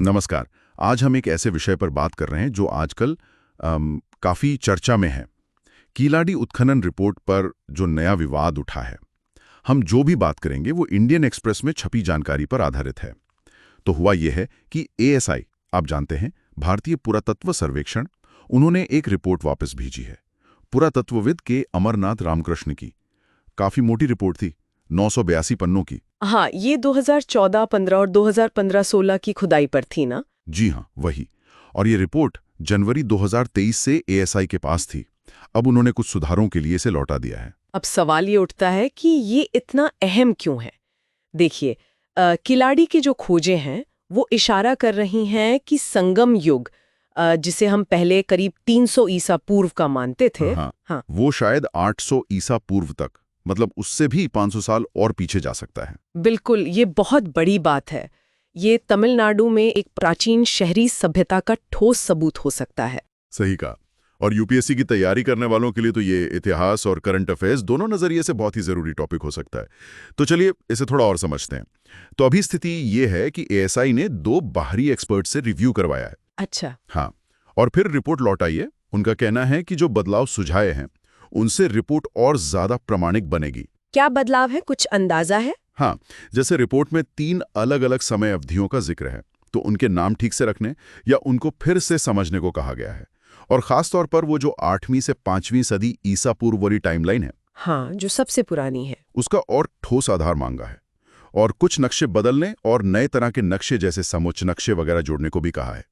नमस्कार। आज हम एक ऐसे विषय पर बात कर रहे हैं जो आजकल काफी चर्चा में है। कीलाडी उत्खनन रिपोर्ट पर जो नया विवाद उठा है। हम जो भी बात करेंगे वो इंडियन एक्सप्रेस में छपी जानकारी पर आधारित है। तो हुआ ये है कि एएसआई, आप जानते हैं, भारतीय पुरातत्व सर्वेक्षण, उन्होंने एक रिपोर्ट वापस भेजी है। पुरातत्वविद के अमरनाथ रामकृष्ण की। काफी मोटी रिपोर्ट थी, 982 पन्नों की। हाँ, ये 2014-15 और 2015-16 की खुदाई पर थी ना? जी हाँ, वही। और ये रिपोर्ट जनवरी 2023 से एएसआई के पास थी। अब उन्होंने कुछ सुधारों के लिए इसे लौटा दिया है। अब सवाल ये उठता है कि ये इतना अहम क्यों है? देखिए, किलाड़ी की जो खोजें हैं वो इशारा कर रही हैं कि संगम युग, जिसे हम पहले करीब 300 ईसा पूर्व का मानते थे। हाँ, वो शायद 800 ईसा पूर्व तक, मतलब उससे भी 500 साल और पीछे जा सकता है। बिल्कुल, ये बहुत बड़ी बात है। ये तमिलनाडु में एक प्राचीन शहरी सभ्यता का ठोस सबूत हो सकता है। सही कहा। और यूपीएससी की तैयारी करने वालों के लिए तो ये इतिहास और करंट अफेयर्स दोनों नजरिए से बहुत ही जरूरी टॉपिक हो सकता है। तो चलिए इसे थोड़ा और समझते हैं। तो अभी स्थिति ये है कि एएसआई ने 2 बाहरी एक्सपर्ट से रिव्यू करवाया है। अच्छा। हाँ, और फिर रिपोर्ट लौटाई है। उनका कहना है कि जो बदलाव सुझाए हैं उनसे रिपोर्ट और ज्यादा प्रामाणिक बनेगी। क्या बदलाव है, कुछ अंदाजा है? हाँ, जैसे रिपोर्ट में 3 अलग-अलग समय अवधियों का जिक्र है, तो उनके नाम ठीक से रखने या उनको फिर से समझने को कहा गया है। और खास तौर पर वो जो 8वीं से 5वीं सदी ईसा पूर्व वाली टाइमलाइन है, हाँ, जो सबसे पुरानी है, उसका और ठोस आधार मांगा है। और कुछ नक्शे बदलने और नए तरह के नक्शे जैसे समुच्च नक्शे वगैरह जोड़ने को भी कहा है।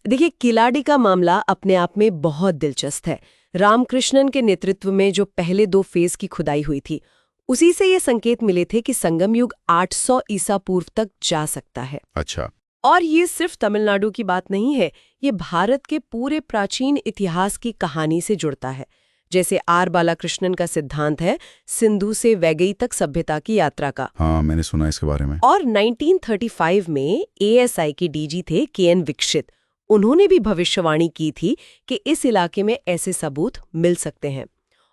देखिए, किलाड़ी का मामला अपने आप में बहुत दिलचस्प है। रामकृष्णन के नेतृत्व में जो पहले 2 फेज की खुदाई हुई थी, उसी से ये संकेत मिले थे कि संगम युग 800 ईसा पूर्व तक जा सकता है। अच्छा। और ये सिर्फ तमिलनाडु की बात नहीं है, ये भारत के पूरे प्राचीन इतिहास की कहानी से जुड़ता है। जैसे आर बालाकृष्णन का सिद्धांत है सिंधु से वैगई तक सभ्यता की यात्रा का। हाँ, मैंने सुना इसके बारे में। और 1935 में एएसआई के डीजी थे केएन विकसित। उन्होंने भी भविष्यवाणी की थी कि इस इलाके में ऐसे सबूत मिल सकते हैं।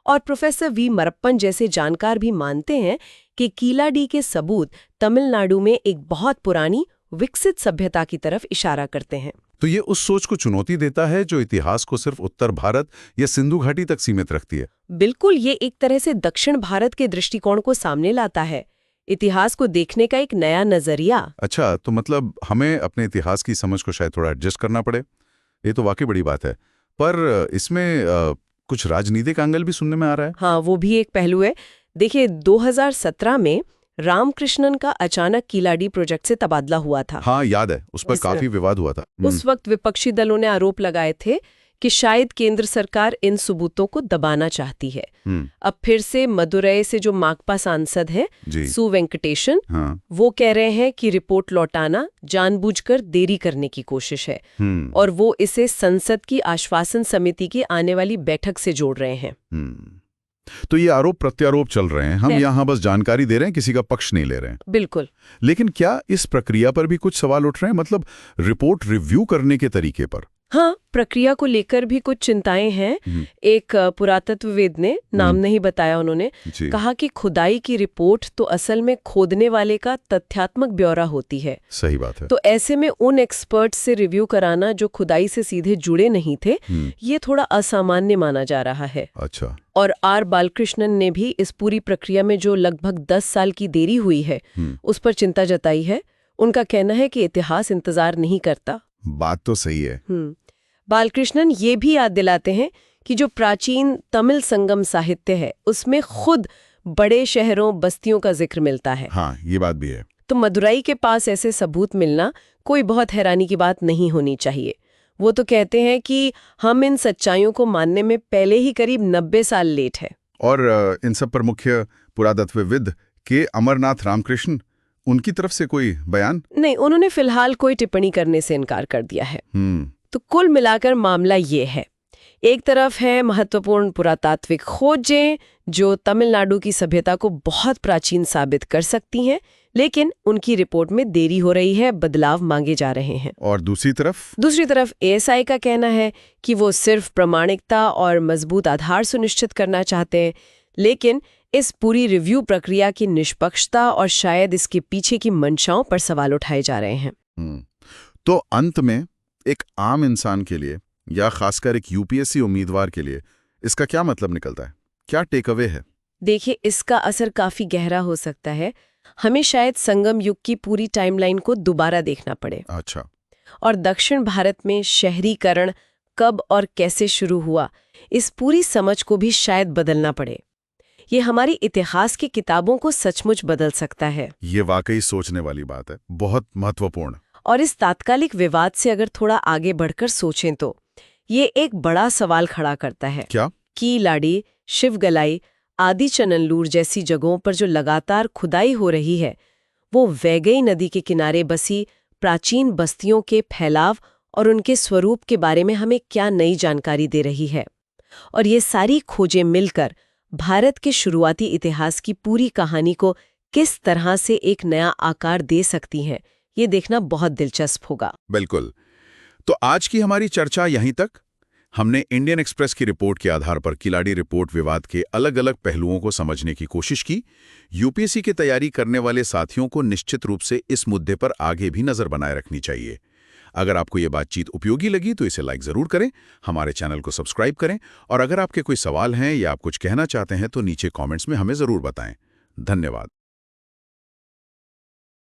और प्रोफेसर वी मरप्पन जैसे जानकार भी मानते हैं कि कीलाडी के सबूत तमिलनाडु में एक बहुत पुरानी विकसित सभ्यता की तरफ इशारा करते हैं। तो ये उस सोच को चुनौती देता है जो इतिहास को सिर्फ उत्तर भारत या सिंधु घाटी तक सीमित रखती है। बिल्कुल, ये एक तरह से दक्षिण भारत के दृष्टिकोण को सामने लाता है, इतिहास को देखने का एक नया नजरिया। अच्छा, तो मतलब हमें अपने इतिहास की समझ को शायद थोड़ा एडजस्ट करना पड़े। ये तो वाकई बड़ी बात है। पर इसमें कुछ राजनीतिक एंगल भी सुनने में आ रहा है। हाँ, वो भी एक पहलू है। देखिए, 2017 में रामकृष्णन का अचानक कीलाडी प्रोजेक्ट से तबादला हुआ था। हाँ, याद है, उस पर काफी विवाद हुआ था। उस वक्त विपक्षी दलों ने आरोप लगाए थे कि शायद केंद्र सरकार इन सबूतों को दबाना चाहती है। अब फिर से मदुरई से जो माकपा सांसद हैं, सु वेंकटेशन, वो कह रहे हैं कि रिपोर्ट लौटाना जानबूझकर देरी करने की कोशिश है। और वो इसे संसद की आश्वासन समिति की आने वाली बैठक से जोड़ रहे हैं। तो ये आरोप प्रत्यारोप चल रहे हैं। हम यहाँ बस जानकारी दे रहे हैं, किसी का पक्ष नहीं ले रहे हैं। बिल्कुल। लेकिन क्या इस प्रक्रिया पर भी कुछ सवाल उठ रहे हैं, मतलब रिपोर्ट रिव्यू करने के तरीके पर? हाँ, प्रक्रिया को लेकर भी कुछ चिंताएं हैं। एक पुरातत्वविद ने, नाम नहीं बताया, उन्होंने कहा कि खुदाई की रिपोर्ट तो असल में खोदने वाले का तथ्यात्मक ब्यौरा होती है। सही बात है। तो ऐसे में उन एक्सपर्ट से रिव्यू कराना जो खुदाई से सीधे जुड़े नहीं थे, ये थोड़ा असामान्य माना जा रहा है। अच्छा। और आर बालकृष्णन ने भी इस पूरी प्रक्रिया में जो लगभग 10 साल की देरी हुई है, उस पर चिंता जताई है। उनका कहना है कि इतिहास इंतजार नहीं करता। बात तो सही है। बालकृष्णन ये भी याद दिलाते हैं कि जो प्राचीन तमिल संगम साहित्य है, उसमें खुद बड़े शहरों, बस्तियों का जिक्र मिलता है। हाँ, ये बात भी है। तो मदुरई के पास ऐसे सबूत मिलना कोई बहुत हैरानी की बात नहीं होनी चाहिए। वो तो कहते हैं कि हम इन सच्चाइयों को मानने में पहले ही करीब 90 साल लेट है। और इन सब पर मुख्य पुरातत्वविद के अमरनाथ रामकृष्ण, उनकी तरफ से कोई बयान नहीं, उन्होंने फिलहाल कोई टिप्पणी करने से इनकार कर दिया है। तो कुल मिलाकर मामला ये है, एक तरफ है महत्वपूर्ण पुरातात्विक खोजें जो तमिलनाडु की सभ्यता को बहुत प्राचीन साबित कर सकती हैं, लेकिन उनकी रिपोर्ट में देरी हो रही है, बदलाव मांगे जा रहे हैं। और दूसरी तरफ एएसआई का कहना है कि वो सिर्फ प्रामाणिकता और मजबूत आधार सुनिश्चित करना चाहते हैं, लेकिन इस पूरी रिव्यू प्रक्रिया की निष्पक्षता और शायद इसके पीछे की मंशाओं पर सवाल उठाए जा रहे हैं। तो अंत में एक आम इंसान के लिए या खासकर एक यूपीएससी उम्मीदवार के लिए इसका क्या मतलब निकलता है? क्या टेक अवे है? देखिए, इसका असर काफी गहरा हो सकता है। हमें शायद संगम युग की पूरी टाइमलाइन को दोबारा देखना पड़े। अच्छा। और दक्षिण भारत में शहरीकरण कब और कैसे शुरू हुआ, इस पूरी समझ को भी शायद बदलना पड़े। ये हमारी इतिहास की किताबों को सचमुच बदल सकता है। ये वाकई सोचने वाली बात है, बहुत महत्वपूर्ण। और इस तात्कालिक विवाद से अगर थोड़ा आगे बढ़कर सोचें तो ये एक बड़ा सवाल खड़ा करता है। क्या? कीलाड़ी, शिवगलाई, आदि चननलूर जैसी जगहों पर जो लगातार खुदाई हो रही है, वो वैगई नदी के किनारे बसी प्राचीन बस्तियों के फैलाव और उनके स्वरूप के बारे में हमें क्या नई जानकारी दे रही है। और ये सारी खोजें मिलकर भारत के शुरुआती इतिहास की पूरी कहानी को किस तरह से एक नया आकार दे सकती हैं, ये देखना बहुत दिलचस्प होगा। बिल्कुल। तो आज की हमारी चर्चा यहीं तक। हमने इंडियन एक्सप्रेस की रिपोर्ट के आधार पर किलाड़ी रिपोर्ट विवाद के अलग-अलग पहलुओं को समझने की कोशिश की। यूपीएससी की तैयारी करने वाले साथियों को निश्चित रूप से इस मुद्दे पर आगे भी नजर बनाए रखनी चाहिए। अगर आपको ये बातचीत उपयोगी लगी तो इसे लाइक जरूर करें, हमारे चैनल को सब्सक्राइब करें और अगर आपके कोई सवाल हैं या आप कुछ कहना चाहते हैं तो नीचे कमेंट्स में हमें जरूर बताएं। धन्यवाद।